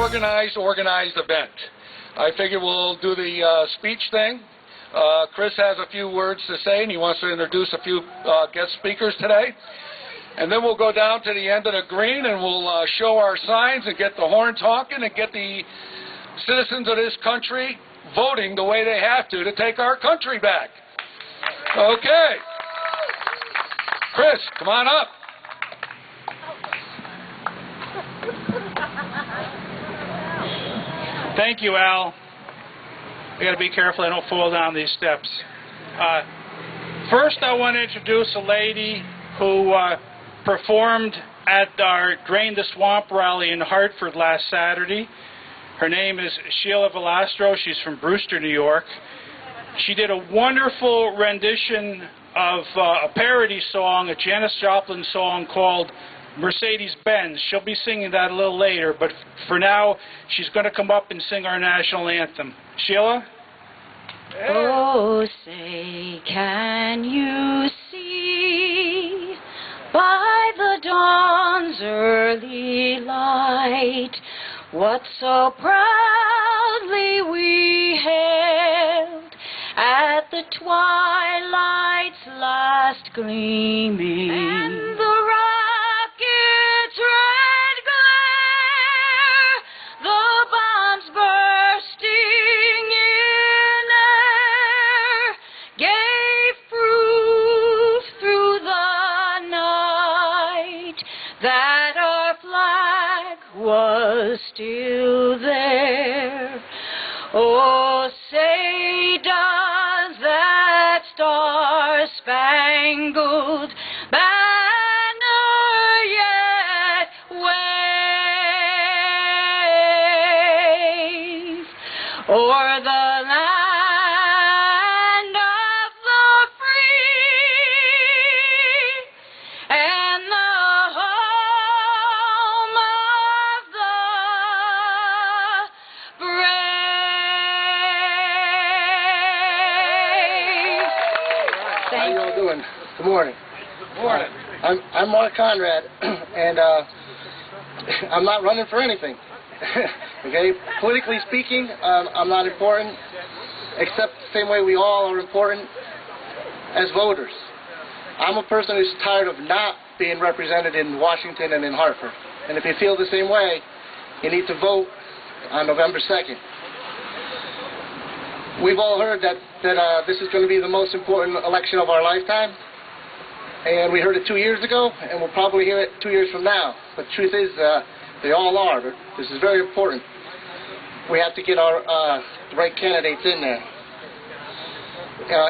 organized event. I figure we'll do the speech thing. Chris has a few words to say, and he wants to introduce a few guest speakers today. And then we'll go down to the end of the green, and we'll show our signs and get the horn talking and get the citizens of this country voting the way they have to take our country back. Okay. Chris, come on up. Thank you, Al. I got to be careful I don't fall down these steps. First, I want to introduce a lady who performed at our Drain the Swamp rally in Hartford last Saturday. Her name is Sheila Velastro. She's from Brewster, New York. She did a wonderful rendition of a parody song, a Janis Joplin song called Mercedes-Benz. She'll be singing that a little later, but for now, she's going to come up and sing our national anthem. Sheila? Oh, say, can you see by the dawn's early light what so proudly we hailed at the twilight's last gleaming, and the rocket's red glare, the bombs bursting in air, gave proof through the night that our flag was still there. Oh, say does that star-spangled banner yet wave o'er the land of the free and the home of the brave? How you all doing? Good morning. Good morning. I'm Mark Conrad, and I'm not running for anything. Okay, politically speaking, I'm not important, except the same way we all are important as voters. I'm a person who's tired of not being represented in Washington and in Hartford. And if you feel the same way, you need to vote on November 2nd. We've all heard that this is going to be the most important election of our lifetime. And we heard it 2 years ago, and we'll probably hear it 2 years from now. But the truth is, they all are. This is very important. We have to get our the right candidates in there.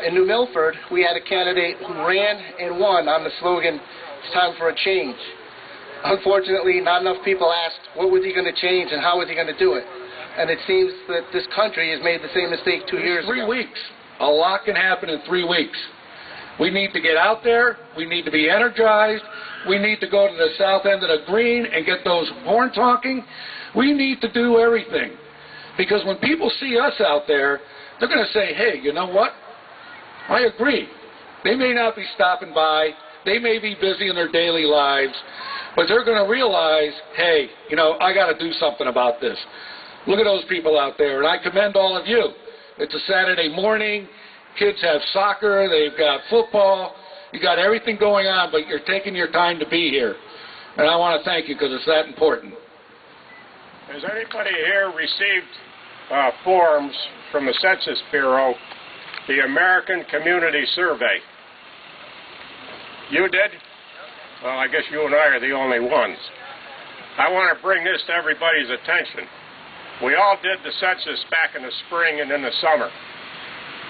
In New Milford, we had a candidate who ran and won on the slogan, "It's time for a change." Unfortunately, not enough people asked what was he going to change and how was he going to do it. And it seems that this country has made the same mistake 2 years ago. 3 weeks. A lot can happen in 3 weeks. We need to get out there. We need to be energized. We need to go to the south end of the green and get those horn talking. We need to do everything. Because when people see us out there, they're going to say, hey, you know what? I agree. They may not be stopping by. They may be busy in their daily lives. But they're going to realize, hey, you know, I got to do something about this. Look at those people out there. And I commend all of you. It's a Saturday morning. Kids have soccer, they've got football, you got everything going on, but you're taking your time to be here. And I want to thank you because it's that important. Has anybody here received forms from the Census Bureau, the American Community Survey? You did? Well, I guess you and I are the only ones. I want to bring this to everybody's attention. We all did the census back in the spring and in the summer.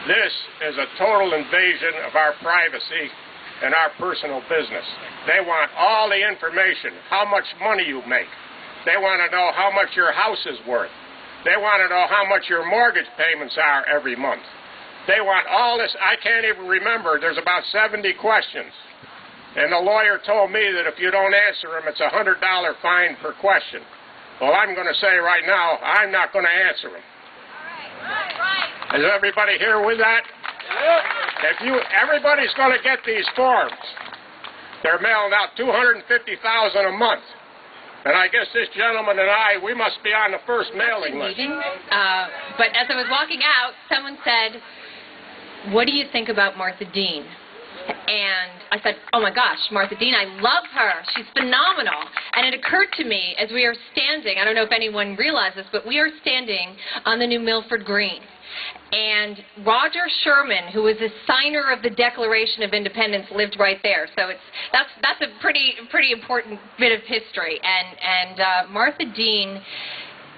This is a total invasion of our privacy and our personal business. They want all the information, how much money you make. They want to know how much your house is worth. They want to know how much your mortgage payments are every month. They want all this. I can't even remember. There's about 70 questions. And the lawyer told me that if you don't answer them, it's a $100 fine per question. Well, I'm going to say right now, I'm not going to answer them. Is everybody here with that? Everybody's going to get these forms. They're mailed out 250,000 a month. And I guess this gentleman and I, we must be on the first mailing list. But as I was walking out, someone said, "What do you think about Martha Dean?" And I said, "Oh my gosh, Martha Dean, I love her. She's phenomenal." And it occurred to me as we are standing, I don't know if anyone realizes, but we are standing on the new Milford Green. And Roger Sherman, who was the signer of the Declaration of Independence, lived right there. So that's a pretty important bit of history. And Martha Dean,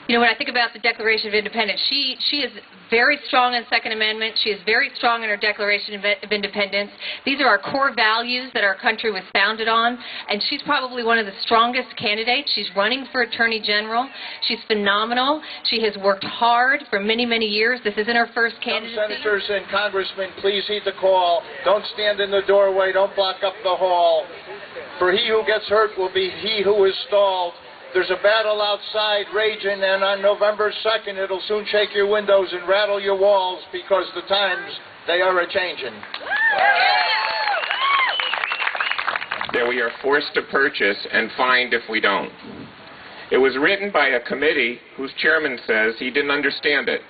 you know, when I think about the Declaration of Independence, she is very strong on Second Amendment. She is very strong in her Declaration of Independence. These are our core values that our country was founded on, and she's probably one of the strongest candidates. She's running for Attorney General. She's phenomenal. She has worked hard for many, many years. This isn't her first candidacy. Some senators and congressmen, please heed the call. Don't stand in the doorway. Don't block up the hall. For he who gets hurt will be he who is stalled. There's a battle outside raging, and on November 2nd, it'll soon shake your windows and rattle your walls because the times, they are a-changing. That we are forced to purchase and fined if we don't. It was written by a committee whose chairman says he didn't understand it.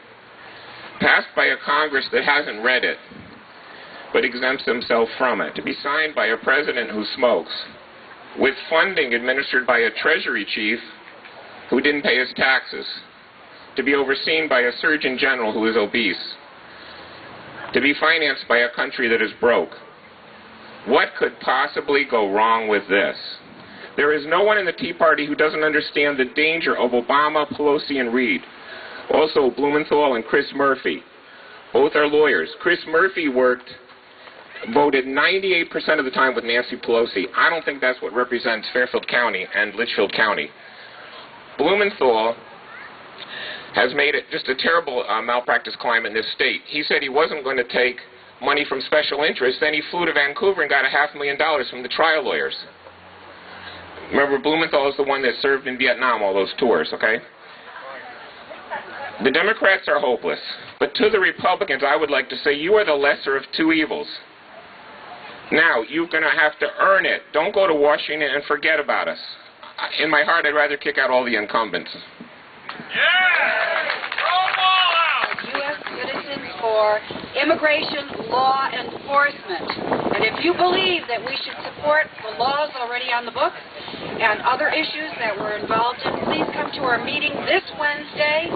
Passed by a Congress that hasn't read it, but exempts himself from it. To be signed by a president who smokes. With funding administered by a Treasury chief who didn't pay his taxes, to be overseen by a Surgeon General who is obese, to be financed by a country that is broke. What could possibly go wrong with this? There is no one in the Tea Party who doesn't understand the danger of Obama, Pelosi, and Reid. Also, Blumenthal and Chris Murphy. Both are lawyers. Chris Murphy voted 98% of the time with Nancy Pelosi. I don't think that's what represents Fairfield County and Litchfield County. Blumenthal has made it just a terrible malpractice climate in this state. He said he wasn't going to take money from special interests. Then he flew to Vancouver and got $500,000 from the trial lawyers. Remember, Blumenthal is the one that served in Vietnam, all those tours, okay? The Democrats are hopeless. But to the Republicans, I would like to say you are the lesser of two evils. Now, you're going to have to earn it. Don't go to Washington and forget about us. In my heart, I'd rather kick out all the incumbents. U.S. citizens for immigration law enforcement. And if you believe that we should support the laws already on the books and other issues that we're involved in, please come to our meeting this Wednesday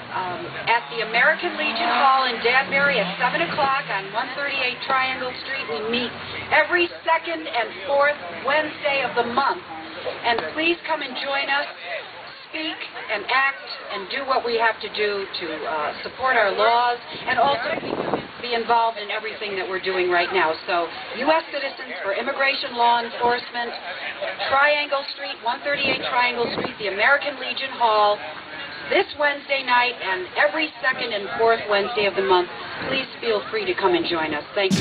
at the American Legion Hall in Danbury at 7 o'clock on 138 Triangle Street. We meet every second and fourth Wednesday of the month. And please come and join us, speak and act and do what we have to do to support our laws and also be involved in everything that we're doing right now. So, U.S. Citizens for Immigration Law Enforcement, Triangle Street, 138 Triangle Street, the American Legion Hall, this Wednesday night and every second and fourth Wednesday of the month. Please feel free to come and join us. Thank you.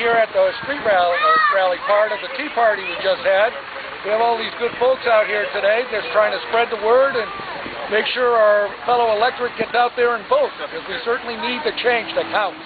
At the street rally part of the Tea Party we just had. We have all these good folks out here today just trying to spread the word and make sure our fellow electorate gets out there and votes, because we certainly need the change that counts.